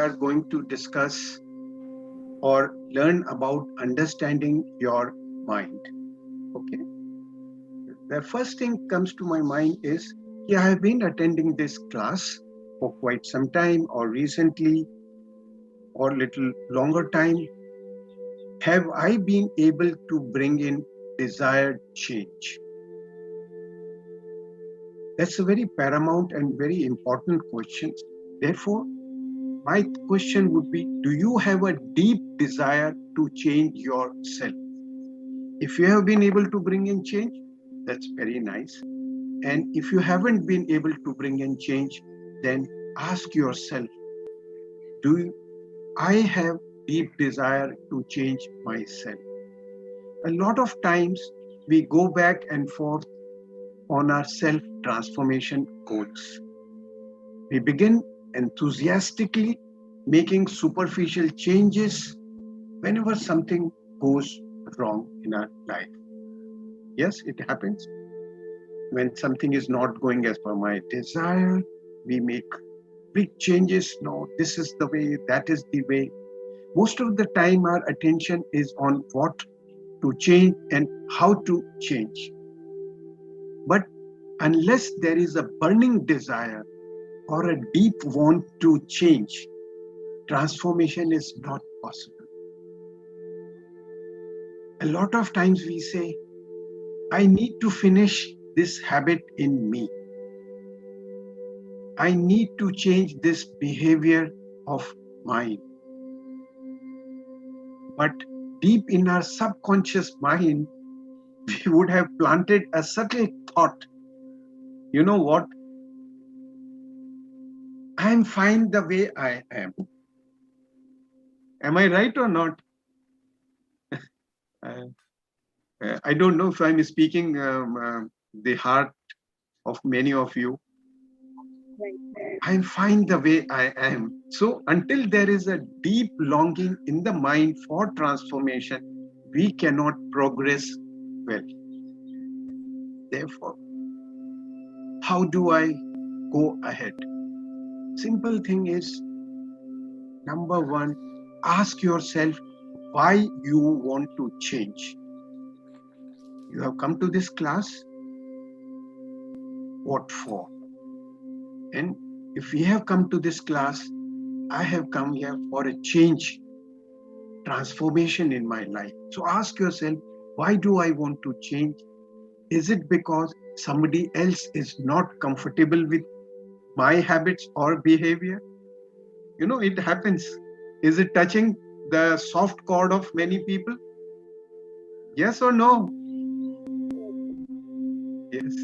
are going to discuss or learn about understanding your mind. Okay. The first thing comes to my mind is, I have been attending this class for quite some time, or recently, or little longer time. Have I been able to bring in desired change? That's a very paramount and very important question. Therefore, my question would be, do you have a deep desire to change yourself? If you have been able to bring in change, that's very nice. And if you haven't been able to bring in change, then ask yourself, do I have deep desire to change myself? A lot of times we go back and forth on our self-transformation goals. We begin enthusiastically making superficial changes whenever something goes wrong in our life. Yes, it happens. When something is not going as per my desire, we make big changes. No, this is the way, that is the way. Most of the time, our attention is on what to change and how to change. But unless there is a burning desire or a deep want to change, transformation is not possible. A lot of times we say, I need to finish this habit in me. I need to change this behavior of mine. But deep in our subconscious mind, we would have planted a subtle thought. You know what? I am fine the way I am. Am I right or not? I don't know if I'm speaking the heart of many of you. I'm fine the way I am. So until there is a deep longing in the mind for transformation, we cannot progress well. Therefore, how do I go ahead? Simple thing is, number one, ask yourself why you want to change. You have come to this class, what for? And if we have come to this class, I have come here for a change, transformation in my life. So ask yourself, why do I want to change? Is it because somebody else is not comfortable with my habits or behavior? You know, it happens. Is it touching the soft chord of many people? Yes or no? Yes.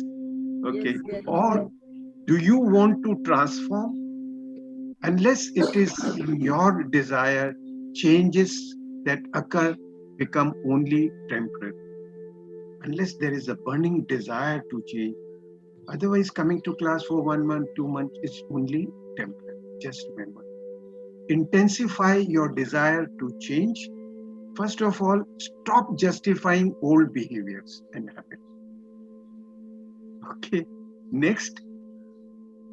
Okay. Yes. Or do you want to transform? Unless it is in your desire, changes that occur become only temporary. Unless there is a burning desire to change. Otherwise, coming to class for 1 month, 2 months, it's only temporary. Just remember. Intensify your desire to change. First of all, stop justifying old behaviors and habits. Okay. Next,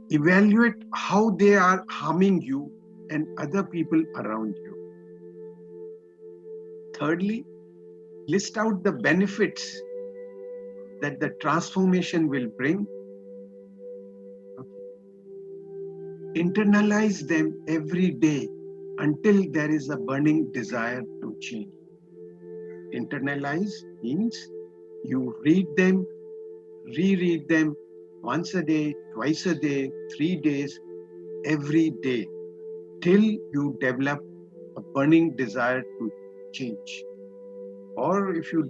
evaluate how they are harming you and other people around you. Thirdly, list out the benefits that the transformation will bring. Internalize them every day until there is a burning desire to change. Internalize means you read them, reread them once a day, twice a day, 3 days, every day, till you develop a burning desire to change. Or if you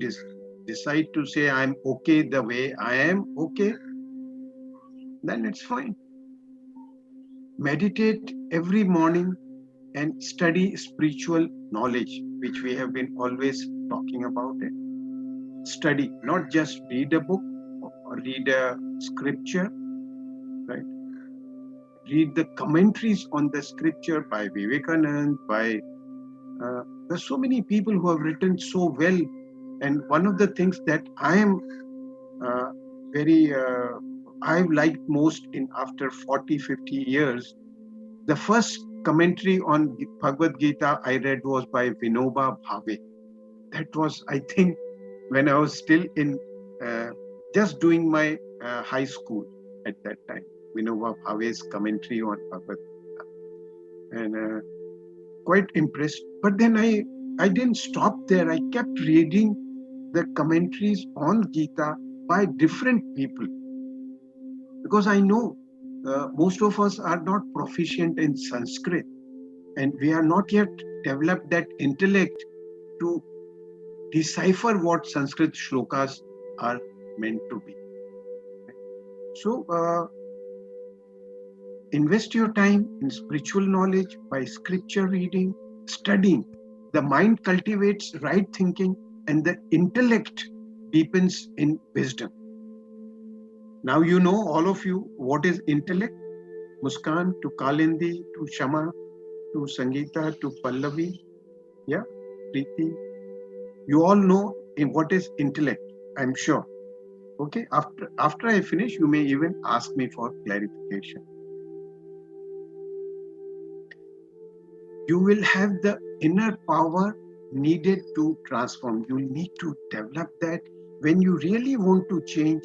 decide to say, I'm okay the way I am, okay, then it's fine. Meditate every morning and study spiritual knowledge, which we have been always talking about it. Study, not just read a book or read a scripture, right? Read the commentaries on the scripture by Vivekanand, there's so many people who have written so well. And one of the things that I am I've liked most in after 40, 50 years, the first commentary on Bhagavad Gita I read was by Vinoba Bhave. That was, I think, when I was still in just doing my high school at that time. Vinoba Bhave's commentary on Bhagavad Gita. And quite impressed. But then I didn't stop there. I kept reading the commentaries on Gita by different people, because I know most of us are not proficient in Sanskrit, and we are not yet developed that intellect to decipher what Sanskrit shlokas are meant to be. So invest your time in spiritual knowledge by scripture reading, studying. The mind cultivates right thinking and the intellect deepens in wisdom. Now you know, all of you, what is intellect. Muskan to Kalindi to Shama to Sangeeta to Pallavi, yeah, Preeti. You all know what is intellect, I'm sure. Okay, after I finish, you may even ask me for clarification. You will have the inner power needed to transform. You need to develop that. When you really want to change,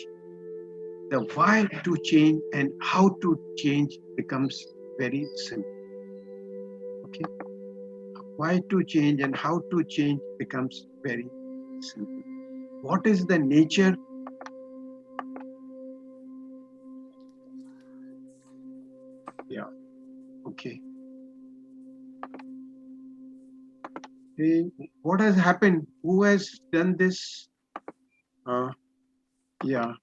the why to change and how to change becomes very simple. Okay, why to change and how to change becomes very simple. What is the nature? Yeah, okay. What has happened? Who has done this? Yeah.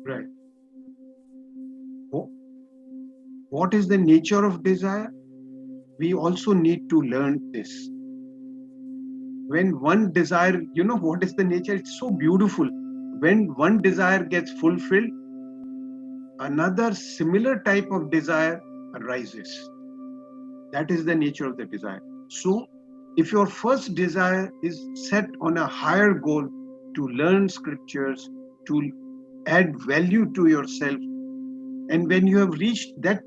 Right. What is the nature of desire? We also need to learn this. When one desire, you know what is the nature? It's so beautiful. When one desire gets fulfilled, another similar type of desire arises. That is the nature of the desire. So, if your first desire is set on a higher goal to learn scriptures, to add value to yourself, and when you have reached that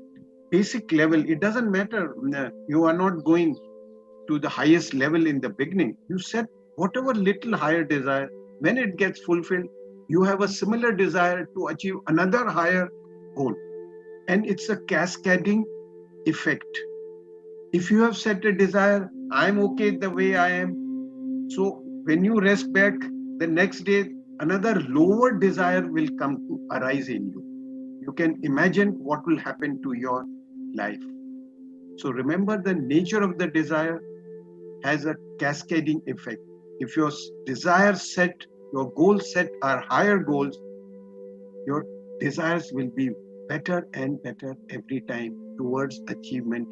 basic level, it doesn't matter, you are not going to the highest level in the beginning. You set whatever little higher desire, when it gets fulfilled, you have a similar desire to achieve another higher goal. And it's a cascading effect. If you have set a desire, I'm okay the way I am. So when you rest back, the next day, another lower desire will come to arise in you. You can imagine what will happen to your life. So remember, the nature of the desire has a cascading effect. If your desires set, your goals set are higher goals, your desires will be better and better every time towards achievement,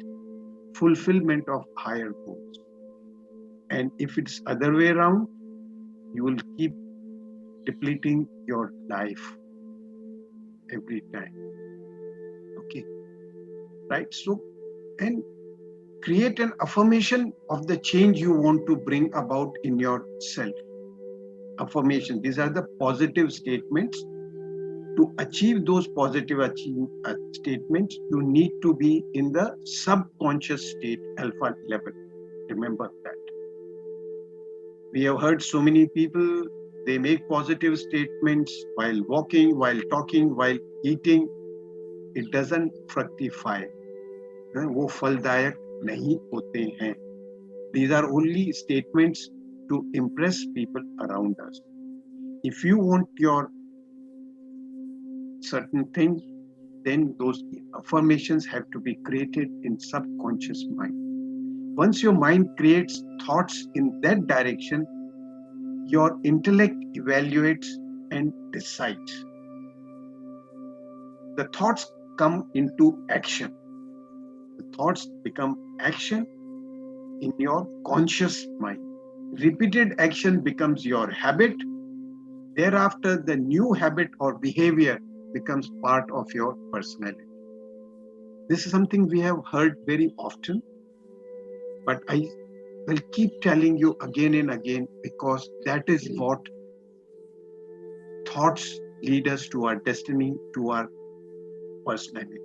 fulfillment of higher goals. And if it's other way around, you will keep depleting your life every time. Okay, right? So, and create an affirmation of the change you want to bring about in yourself. Affirmation, these are the positive statements. To achieve those positive statements, you need to be in the subconscious state, alpha level. Remember that. We have heard so many people, they make positive statements while walking, while talking, while eating. It doesn't fructify. वो फलदायक नहीं होते हैं. These are only statements to impress people around us. If you want your certain thing, then those affirmations have to be created in subconscious mind. Once your mind creates thoughts in that direction, your intellect evaluates and decides. The thoughts come into action. The thoughts become action in your conscious mind. Repeated action becomes your habit. Thereafter, the new habit or behavior becomes part of your personality. This is something we have heard very often, but I will keep telling you again and again, because that is what thoughts lead us to our destiny, to our personality.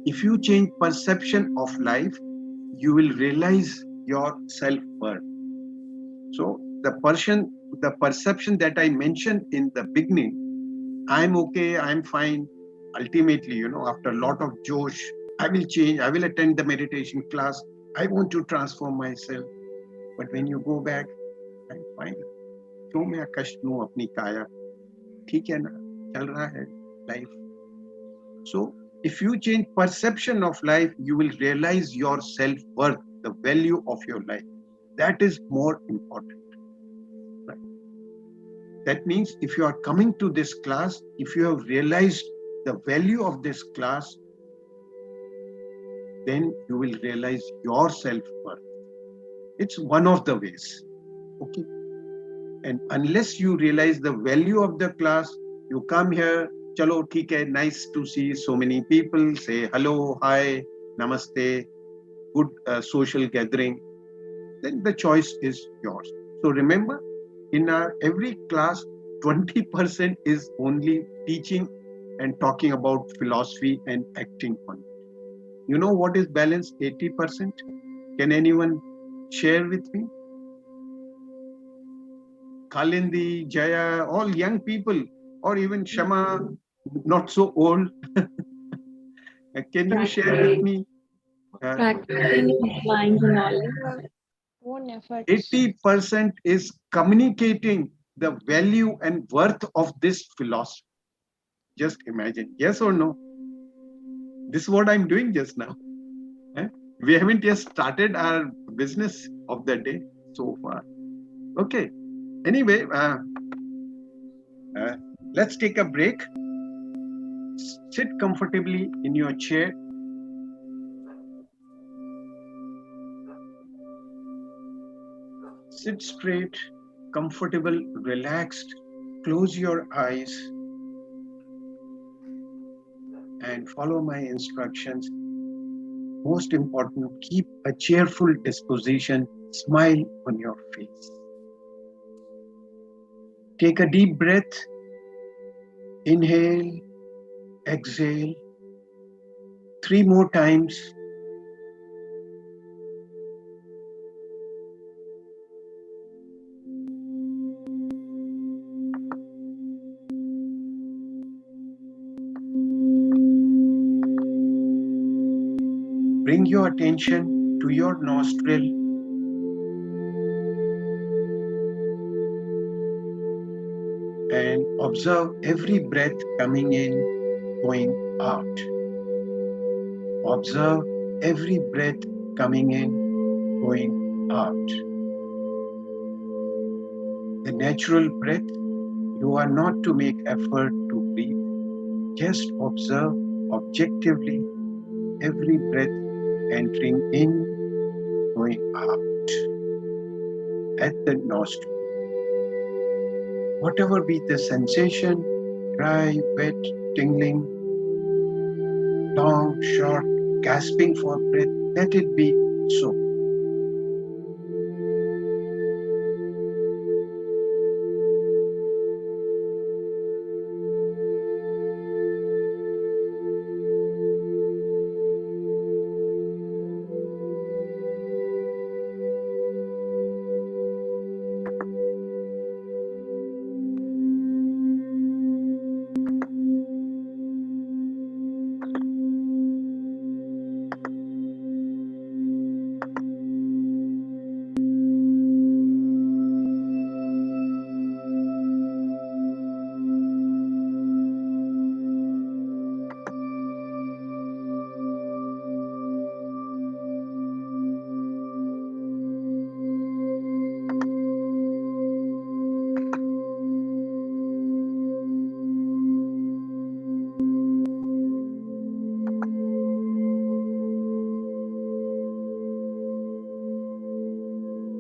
If you change perception of life, you will realize your self-worth. So the perception that I mentioned in the beginning, I'm okay, I'm fine. Ultimately, after a lot of josh, I will change, I will attend the meditation class, I want to transform myself. But when you go back, I'm fine. क्यों मैं कष्ट लूं अपनी काया, ठीक है ना, चल रहा है life. So if you change perception of life, you will realize your self-worth, the value of your life. That is more important. Right? That means if you are coming to this class, if you have realized the value of this class, then you will realize your self-worth. It's one of the ways. Okay. And unless you realize the value of the class, you come here, chalo, theek hai, nice to see so many people, say hello, hi, namaste, good social gathering, then the choice is yours. So remember, in our every class, 20% is only teaching and talking about philosophy and acting on it. You know what is balance 80%? Can anyone share with me? Kalindi, Jaya, all young people, or even Shama, not so old. Can you share with me? Practicing and applying the knowledge. Own efforts. 80% is communicating the value and worth of this philosophy. Just imagine, yes or no? This is what I'm doing just now. We haven't yet started our business of the day so far. Okay. Anyway, let's take a break. Sit comfortably in your chair. Sit straight, comfortable, relaxed. Close your eyes and follow my instructions. Most important, keep a cheerful disposition, smile on your face. Take a deep breath. Inhale, exhale. 3 more times. Bring your attention to your nostril. And observe every breath coming in, going out. Observe every breath coming in, going out. The natural breath, you are not to make effort to breathe. Just observe objectively every breath entering in, going out at the nostril. Whatever be the sensation, dry, wet, tingling, long, short, gasping for breath, let it be so.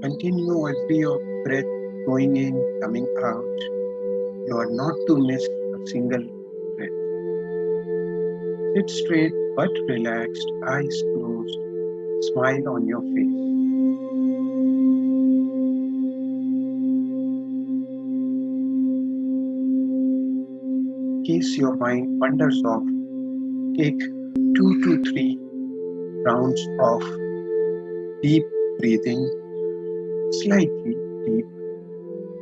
Continue every breath going in, coming out. You are not to miss a single breath. Sit straight but relaxed, eyes closed, smile on your face. case your mind wanders off, take 2 to 3 rounds of deep breathing, slightly deep,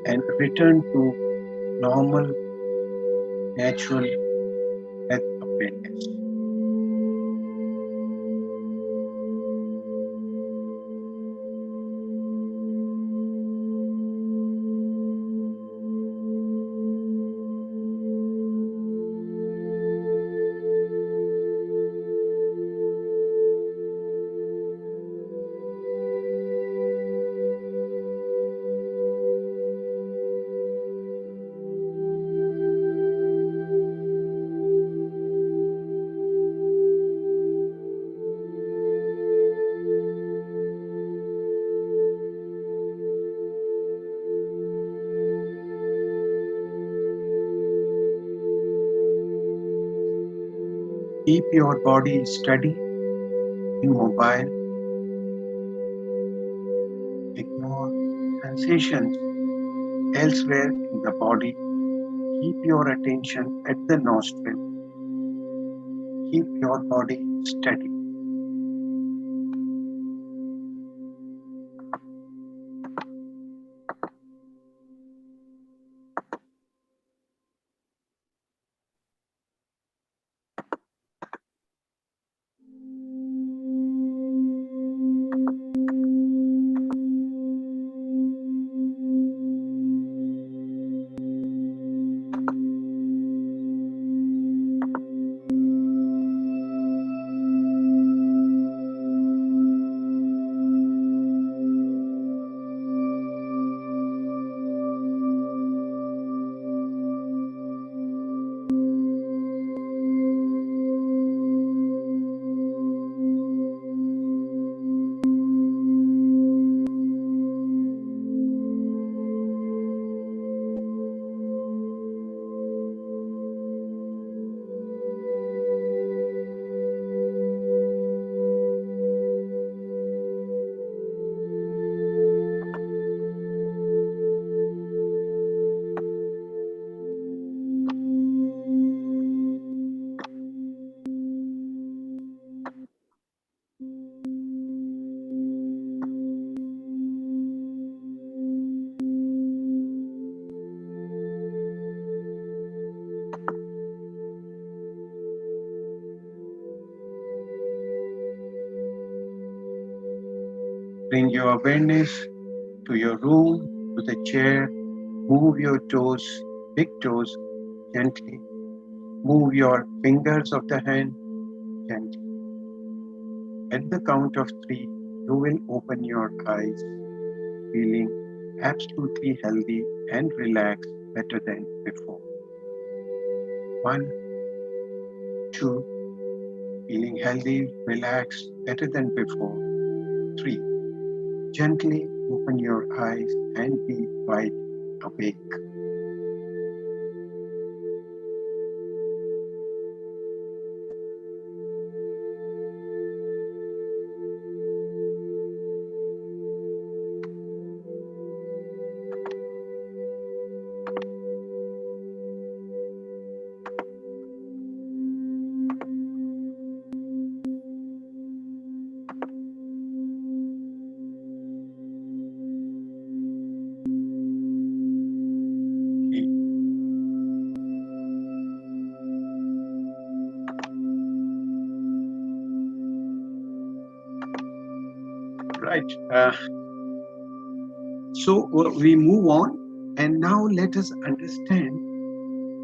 and return to normal, natural breath awareness. Keep your body steady, immobile, ignore sensations elsewhere in the body. Keep your attention at the nostril. Keep your body steady. Bring your awareness to your room, to the chair. Move your toes, big toes, gently. Move your fingers of the hand gently. At the count of 3, you will open your eyes, feeling absolutely healthy and relaxed better than before. 1, 2, feeling healthy, relaxed better than before. 3, gently open your eyes and be wide awake. Right. So we move on, and now let us understand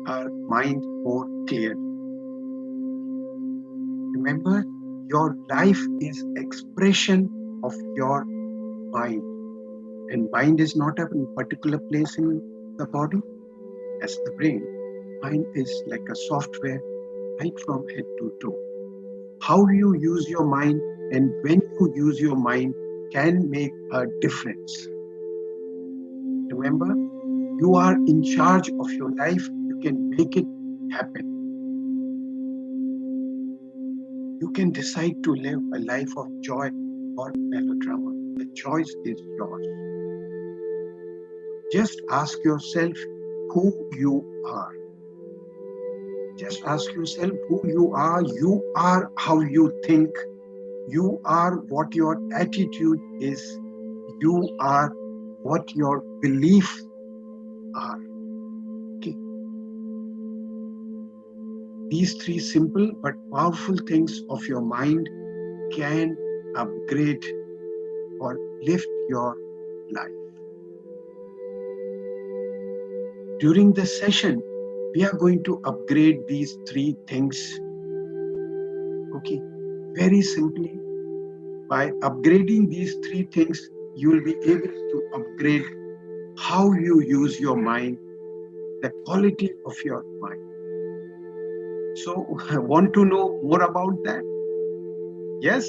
our mind more clearly. Remember, your life is expression of your mind, and mind is not a particular place in the body as the brain. Mind is like a software right from head to toe. How you use your mind and when you use your mind can make a difference. Remember, you are in charge of your life. You can make it happen. You can decide to live a life of joy or melodrama. The choice is yours. Just ask yourself who you are. Just ask yourself who you are. You are how you think. You are what your attitude is. You are what your beliefs are. Okay. These three simple but powerful things of your mind can upgrade or lift your life. During the session, we are going to upgrade these three things. Okay. Very simply, by upgrading these three things, you will be able to upgrade how you use your mind, the quality of your mind. So, I want to know more about that? Yes?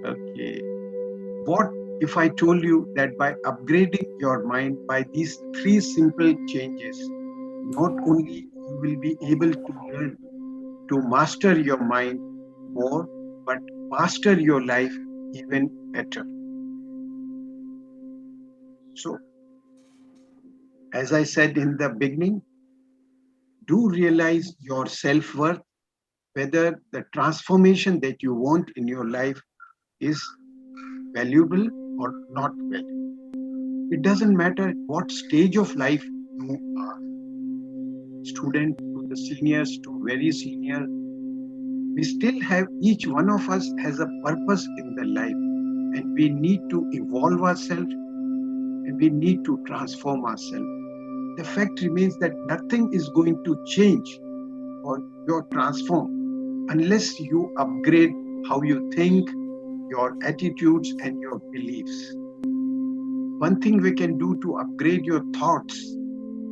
Okay. What if I told you that by upgrading your mind by these three simple changes, not only you will be able to learn to master your mind more, but master your life even better. So, as I said in the beginning, do realize your self-worth, whether the transformation that you want in your life is valuable or not valuable. It doesn't matter what stage of life you are, student to the seniors to very senior, we still have, each one of us has a purpose in the life, and we need to evolve ourselves and we need to transform ourselves. The fact remains that nothing is going to change or you transform unless you upgrade how you think, your attitudes, and your beliefs. One thing we can do to upgrade your thoughts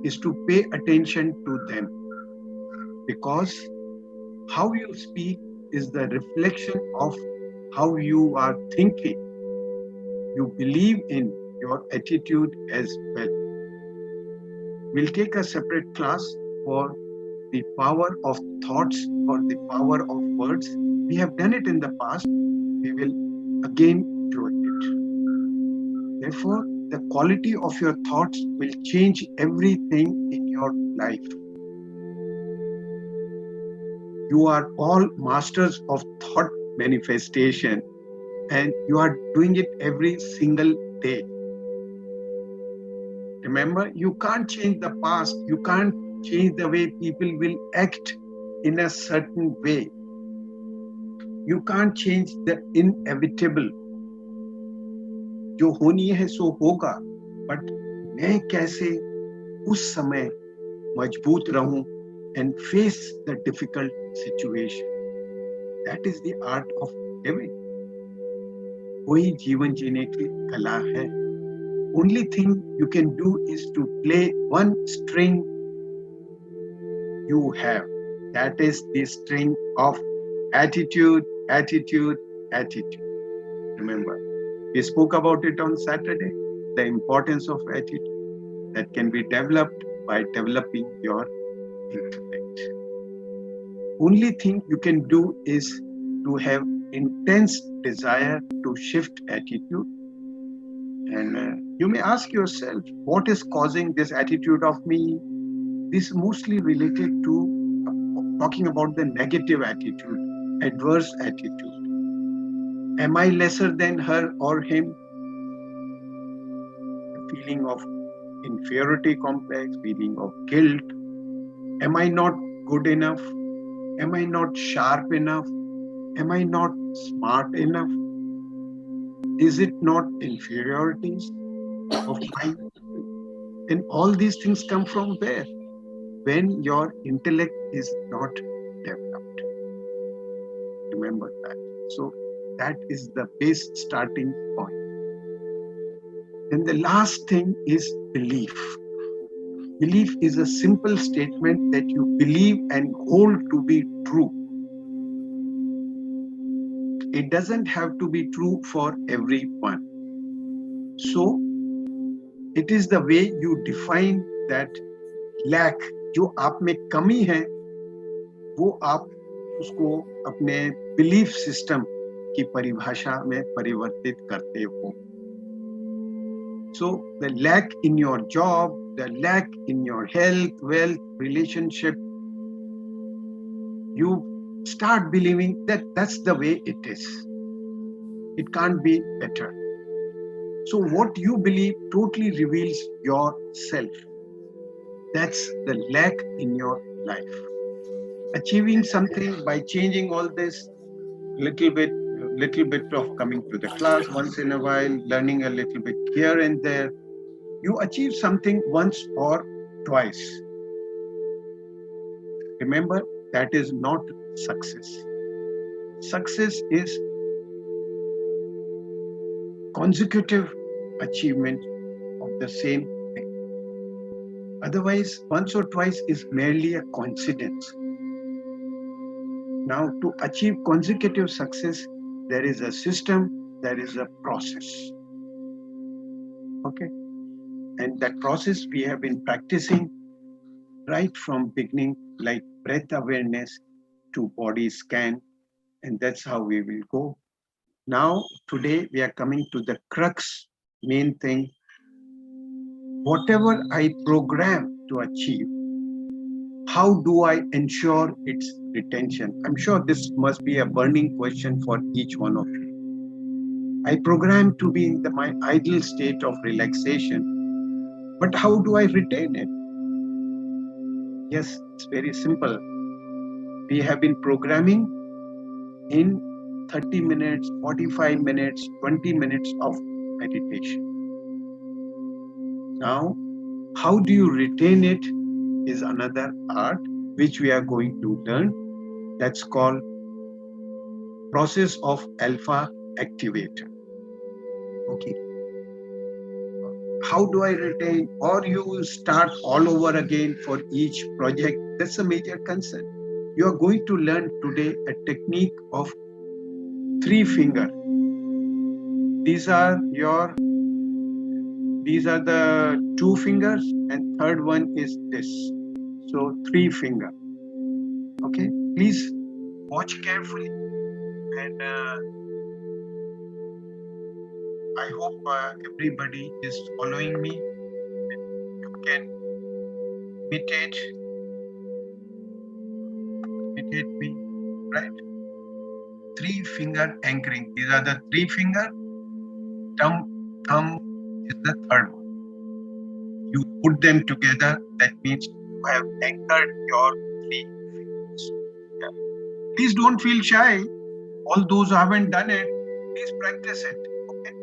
is to pay attention to them, because how you speak is the reflection of how you are thinking. You believe in your attitude as well. We'll take a separate class for the power of thoughts or the power of words. We have done it in the past. We will again do it. Therefore, the quality of your thoughts will change everything in your life. You are all masters of thought manifestation, and you are doing it every single day. Remember, you can't change the past. You can't change the way people will act in a certain way. You can't change the inevitable. जो होनी है सो होगा, but मैं कैसे उस समय मजबूत रहूं and face the difficult situation. That is the art of living. वही जीवन जीने की कला है. Only thing you can do is to play one string you have. That is the string of attitude, attitude, attitude. Remember, we spoke about it on Saturday, the importance of attitude that can be developed by developing your intellect. Only thing you can do is to have intense desire to shift attitude. And you may ask yourself, what is causing this attitude of me? This is mostly related to talking about the negative attitude, adverse attitude. Am I lesser than her or him? The feeling of inferiority complex, feeling of guilt. Am I not good enough? Am I not sharp enough? Am I not smart enough? Is it not inferiorities of mine? And all these things come from where? When your intellect is not developed. Remember that. So that is the base starting point. And the last thing is belief. Belief is a simple statement that you believe and hold to be true. It doesn't have to be true for everyone. So it is the way you define that lack, जो आप में कमी है, वो आप उसको अपने belief system की परिभाषा में परिवर्तित करते हो. So the lack in your job, the lack in your health, wealth, relationship, you start believing that that's the way it is. It can't be better. So what you believe totally reveals yourself. That's the lack in your life. Achieving something by changing all this little bit of coming to the class once in a while, learning a little bit here and there. You achieve something once or twice. Remember, that is not success. Success is consecutive achievement of the same thing. Otherwise, once or twice is merely a coincidence. Now, to achieve consecutive success, there is a system, there is a process. Okay? And that process we have been practicing right from beginning, like breath awareness to body scan, and that's how we will go. Now, today we are coming to the crux, main thing. Whatever I program to achieve, how do I ensure its retention? I'm sure this must be a burning question for each one of you. I program to be in my ideal state of relaxation, but how do I retain it? Yes, it's very simple. We have been programming in 30 minutes, 45 minutes, 20 minutes of meditation. Now, how do you retain it is another art which we are going to learn. That's called process of alpha activator. Okay. How do I retain? Or you will start all over again for each project. That's a major concern. You are going to learn today a technique of 3 finger. These are the 2 fingers, and third one is this. So 3 finger. Okay, please watch carefully, and I hope everybody is following me. You can imitate me, right? 3 finger anchoring. These are the 3 finger. Thumb is the third one. You put them together. That means you have anchored your 3 fingers. Yeah. Please don't feel shy. All those who haven't done it, please practice it. Okay?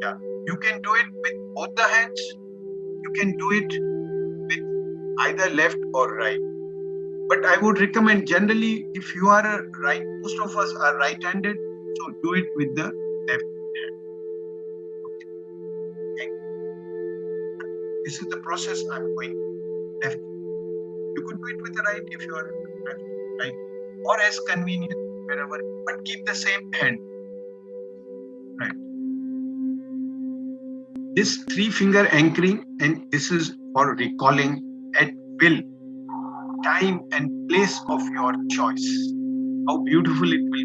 Yeah. You can do it with both the hands. You can do it with either left or right. But I would recommend generally, if you are a right, most of us are right-handed, so do it with the left hand. Okay. This is the process I'm going left. You could do it with the right if you are left, right, or as convenient wherever, but keep the same hand. Right. This 3 finger anchoring, and this is for recalling at will time and place of your choice. How beautiful it will be.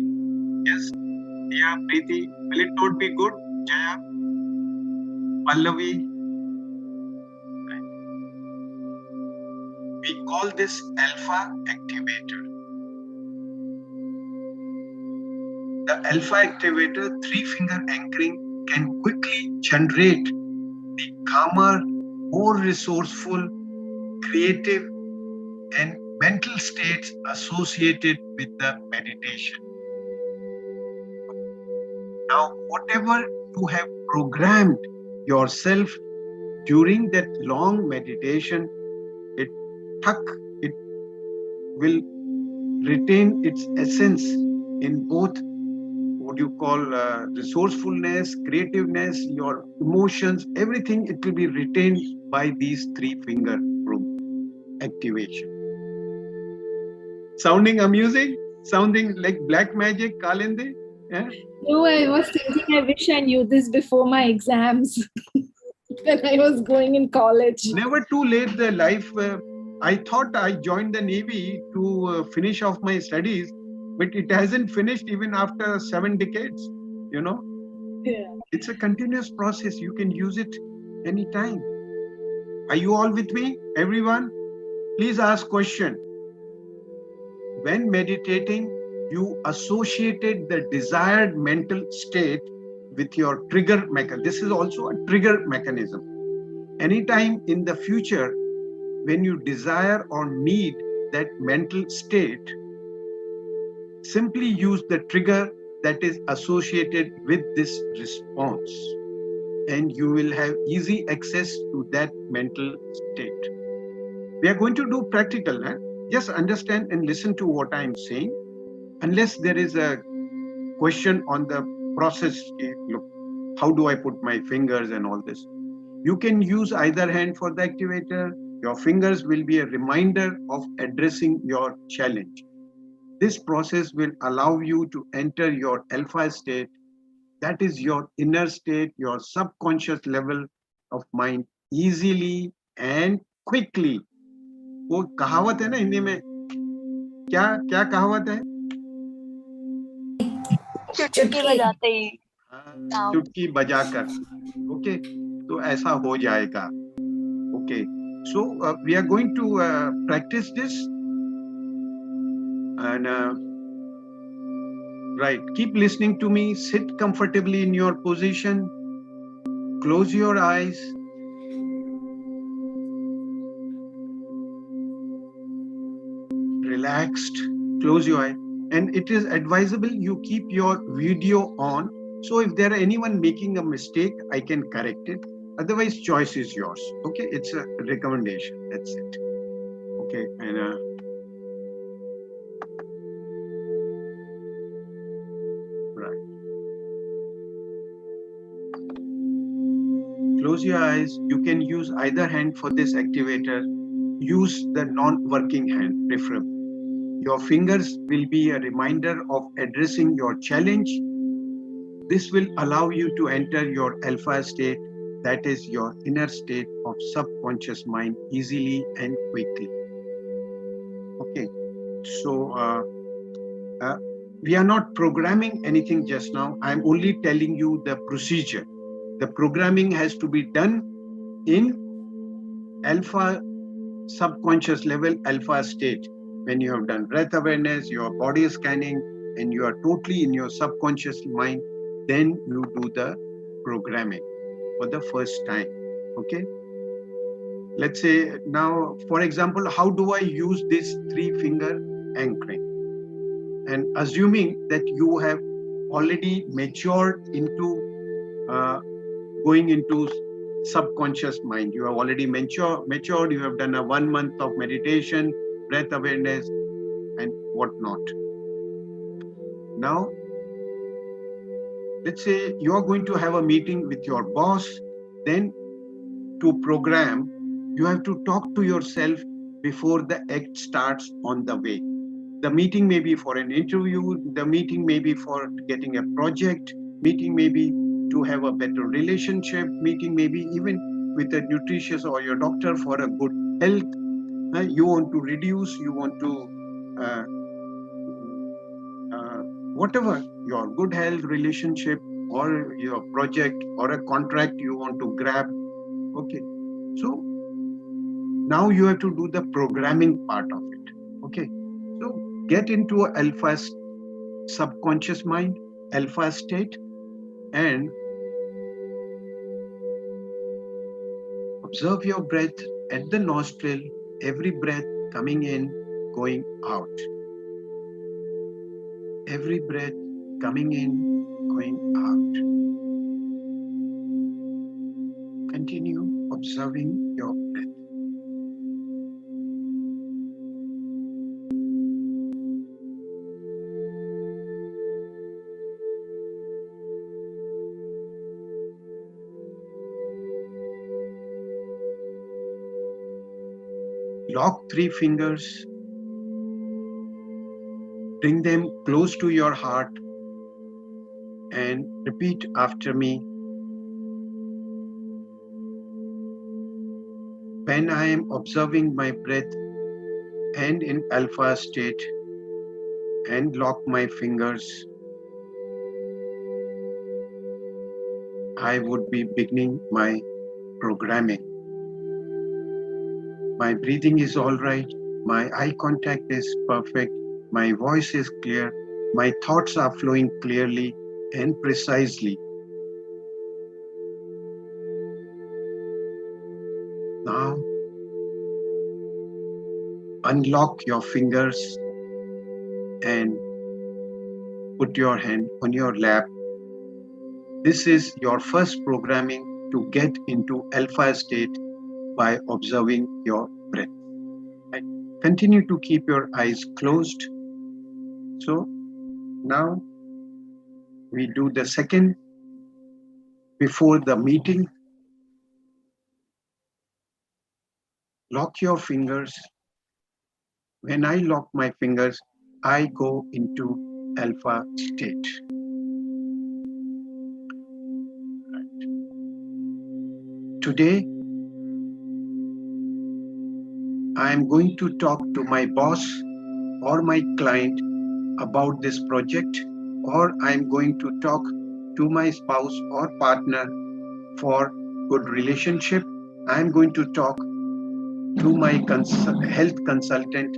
Yes, Diya, Preeti, will it not be good? Jaya, Pallavi. Right. We call this alpha activator. The alpha activator 3 finger anchoring can quickly generate the calmer, more resourceful, creative, and mental states associated with the meditation. Now, whatever you have programmed yourself during that long meditation, it will retain its essence in both what you call resourcefulness, creativeness, your emotions, everything. It will be retained by these 3 finger activation. Sounding amusing? Sounding like black magic, Kalinde? Yeah? No, I was thinking I wish I knew this before my exams when I was going in college. Never too late the life. I thought I joined the Navy to finish off my studies, but it hasn't finished even after 7 decades, you know? Yeah. It's a continuous process. You can use it anytime. Are you all with me, everyone? Please ask question. When meditating, you associated the desired mental state with your trigger mechanism. This is also a trigger mechanism. Anytime in the future, when you desire or need that mental state, simply use the trigger that is associated with this response, and you will have easy access to that mental state. We are going to do practical. Just understand and listen to what I am saying. Unless there is a question on the process, look, how do I put my fingers and all this? You can use either hand for the activator. Your fingers will be a reminder of addressing your challenge. This process will allow you to enter your alpha state. That is your inner state, your subconscious level of mind, easily and quickly. वो कहावत है ना हिंदी में, क्या क्या कहावत है? चुटकी बजाते ही, चुटकी बजाकर. ओके, तो ऐसा हो जाएगा. Okay, so we are going to practice this, and right, keep listening to me. Sit comfortably in your position. Close your eyes. Relaxed. Close your eye. And it is advisable you keep your video on. So if there are anyone making a mistake, I can correct it. Otherwise, choice is yours. Okay, it's a recommendation. That's it. Okay, and right. Close your eyes. You can use either hand for this activator. Use the non-working hand, preferably. Your fingers will be a reminder of addressing your challenge. This will allow you to enter your alpha state, that is your inner state of subconscious mind, easily and quickly. Okay, so we are not programming anything just now. I'm only telling you the procedure. The programming has to be done in alpha subconscious level, alpha state. When you have done breath awareness, your body is scanning, and you are totally in your subconscious mind, then you do the programming for the first time. Okay. Let's say now, for example, how do I use this 3-finger anchoring? And assuming that you have already matured into going into subconscious mind, you have already matured, you have done a 1 month of meditation, breath awareness, and whatnot. Now, let's say you are going to have a meeting with your boss. Then to program, you have to talk to yourself before the act starts on the way. The meeting may be for an interview, the meeting may be for getting a project, meeting may be to have a better relationship, meeting may be even with a nutritious or your doctor for a good health. You want to reduce, you want to whatever, your good health, relationship, or your project or a contract you want to grab. Okay, so now you have to do the programming part of it. Okay, so get into a alpha subconscious mind, alpha state, and observe your breath at the nostril, every breath coming in, going out. Every breath coming in, going out. Continue observing your breath. Lock 3 fingers. Bring them close to your heart and repeat after me. When I am observing my breath and in alpha state and lock my fingers, I would be beginning my programming. My breathing is all right. My eye contact is perfect. My voice is clear. My thoughts are flowing clearly and precisely. Now, unlock your fingers and put your hand on your lap. This is your first programming to get into alpha state by observing your breath. And continue to keep your eyes closed. So now we do the second before the meeting. Lock your fingers. When I lock my fingers, I go into alpha state. Today, I am going to talk to my boss or my client about this project, or I am going to talk to my spouse or partner for good relationship. I am going to talk to my health consultant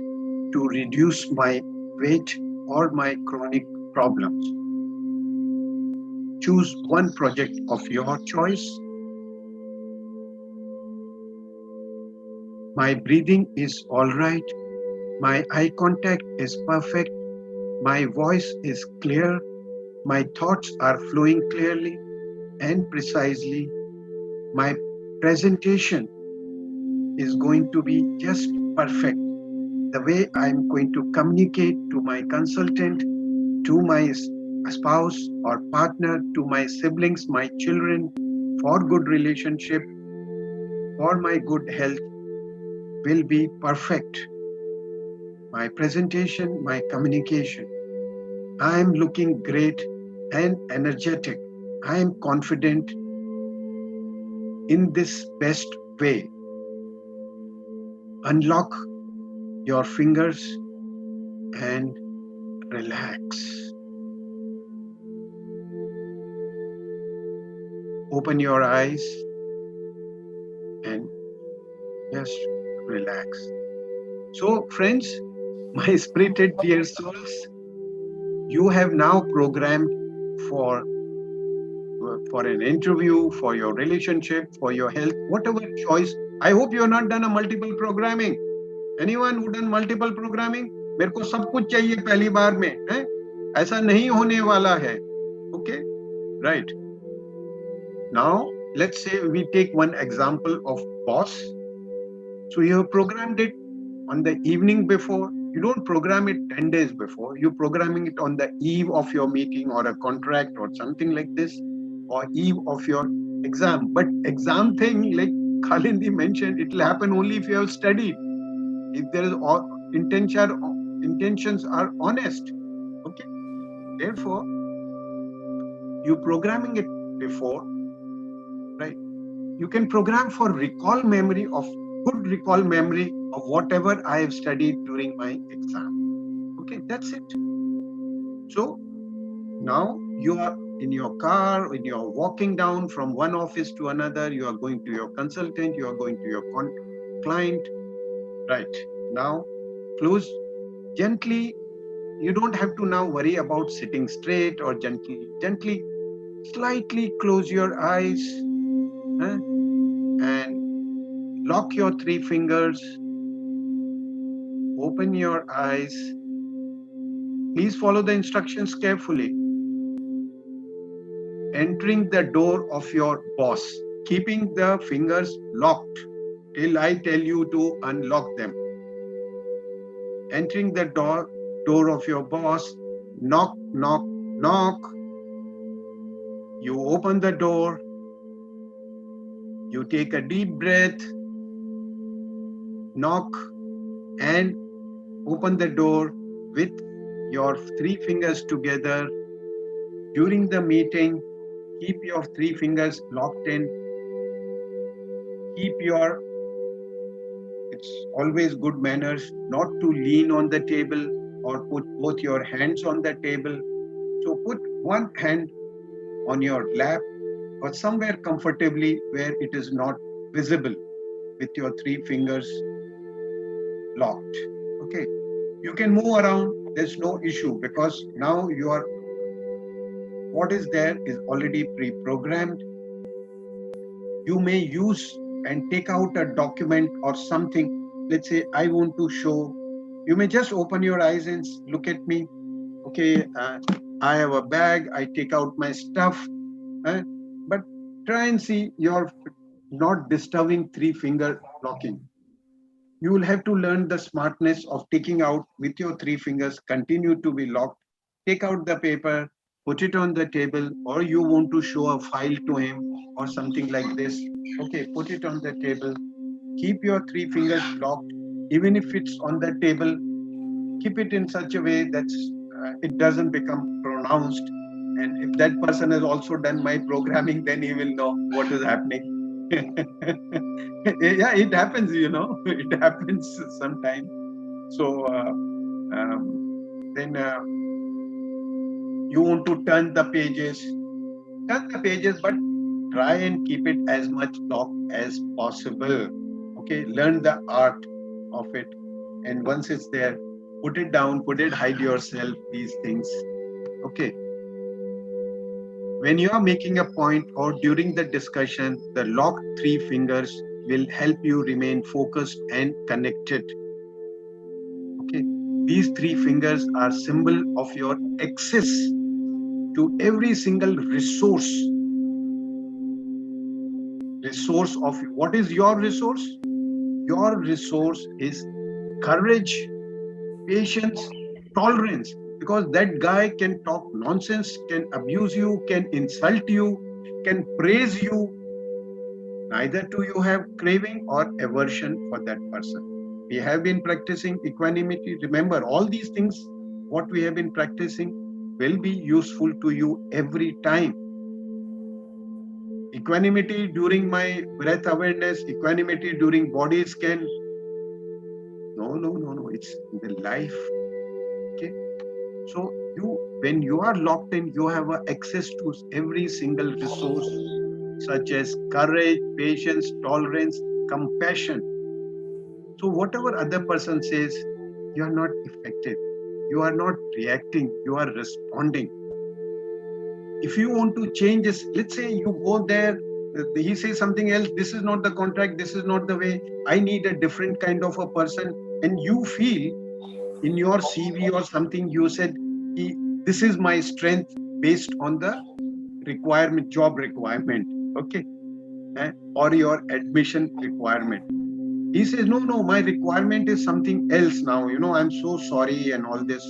to reduce my weight or my chronic problems. Choose one project of your choice. My breathing is all right. My eye contact is perfect. My voice is clear. My thoughts are flowing clearly and precisely. My presentation is going to be just perfect. The way I'm going to communicate to my consultant, to my spouse or partner, to my siblings, my children, for good relationship, for my good health will be perfect. My presentation, my communication. I am looking great and energetic. I am confident in this best way. Unlock your fingers and relax. Open your eyes and just relax. So, friends, my spirited dear souls, you have now programmed for an interview, for your relationship, for your health, whatever choice. I hope you have not done a multiple programming. Anyone who done multiple programming? मेरे को सब कुछ चाहिए पहली बार में, है? ऐसा नहीं होने वाला है. Okay, right. Now let's say we take one example of boss. So you have programmed it on the evening before. You don't program it 10 days before. You're programming it on the eve of your meeting or a contract or something like this, or eve of your exam. But exam thing, like Khalindi mentioned, it will happen only if you have studied. If there is intentions are honest. Okay. Therefore, you programming it before, right? You can program for recall memory of good recall memory of whatever I have studied during my exam. Okay, that's it. So now you are in your car, when you are walking down from one office to another, you are going to your consultant, you are going to your client. Right. Now, close gently. You don't have to now worry about sitting straight or gently, slightly close your eyes, and lock your three fingers. Open your eyes. Please follow the instructions carefully. Entering the door of your boss, keeping the fingers locked till I tell you to unlock them. Entering the door of your boss, knock, knock, knock. You open the door. You take a deep breath, knock, and open the door with your three fingers together. During the meeting, keep your three fingers locked in. It's always good manners not to lean on the table or put both your hands on the table. So put one hand on your lap or somewhere comfortably where it is not visible with your three fingers. locked. Okay, you can move around, there's no issue, because now what is there is already pre-programmed. You may use and take out a document or something. Let's say I want to show, you may just open your eyes and look at me. Okay, I have a bag, I take out my stuff, but try and see you're not disturbing three-finger locking. You will have to learn the smartness of taking out with your three fingers, continue to be locked, take out the paper, put it on the table, or you want to show a file to him or something like this. Okay, put it on the table, keep your three fingers locked, even if it's on the table, keep it in such a way that it doesn't become pronounced. And if that person has also done my programming, then he will know what is happening. Yeah, it happens, it happens sometimes. So then you want to turn the pages, but try and keep it as much locked as possible. Okay, learn the art of it. And once it's there, put it down, hide yourself, these things. Okay. When you are making a point or during the discussion, the locked three fingers will help you remain focused and connected. Okay. These three fingers are symbol of your access to every single resource. Resource of what is your resource? Your resource is courage, patience, tolerance. Because that guy can talk nonsense, can abuse you, can insult you, can praise you. Neither do you have craving or aversion for that person. We have been practicing equanimity. Remember, all these things, what we have been practicing, will be useful to you every time. Equanimity during my breath awareness, equanimity during body scan. No. It's the life. Okay. So when you are locked in, you have access to every single resource, such as courage, patience, tolerance, compassion. So whatever other person says, you are not effective. You are not reacting, you are responding. If you want to change this, let's say you go there, he says something else, this is not the contract, this is not the way, I need a different kind of a person, and you feel in your CV or something, you said, this is my strength based on the requirement, job requirement, okay, or your admission requirement. He says, no, my requirement is something else now, I'm so sorry and all this.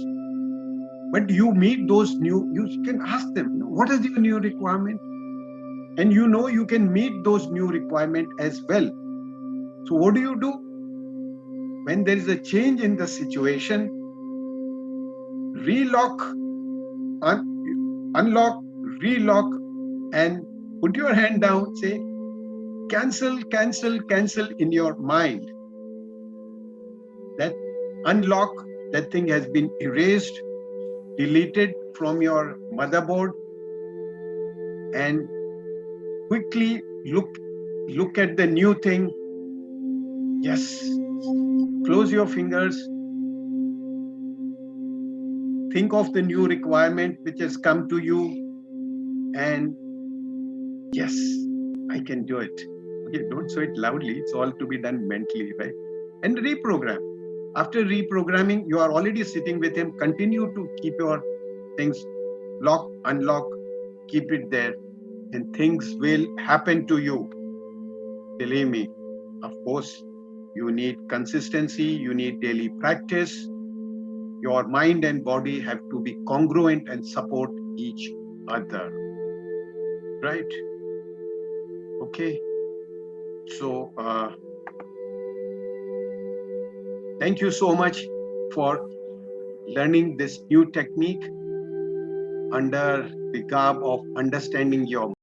But you meet those you can ask them, what is your new requirement? And you can meet those new requirements as well. So what do? When there is a change in the situation, relock, unlock, relock, and put your hand down, say, cancel in your mind. That unlock, that thing has been erased, deleted from your motherboard, and quickly look at the new thing. Yes, close your fingers, think of the new requirement which has come to you, and yes, I can do it. Okay, don't say it loudly, it's all to be done mentally, right? And reprogram. After reprogramming, you are already sitting with him. Continue to keep your things lock, unlock, keep it there, and things will happen to you. Believe me. Of course, you need consistency, you need daily practice. Your mind and body have to be congruent and support each other. Right? Okay. So, thank you so much for learning this new technique under the garb of understanding your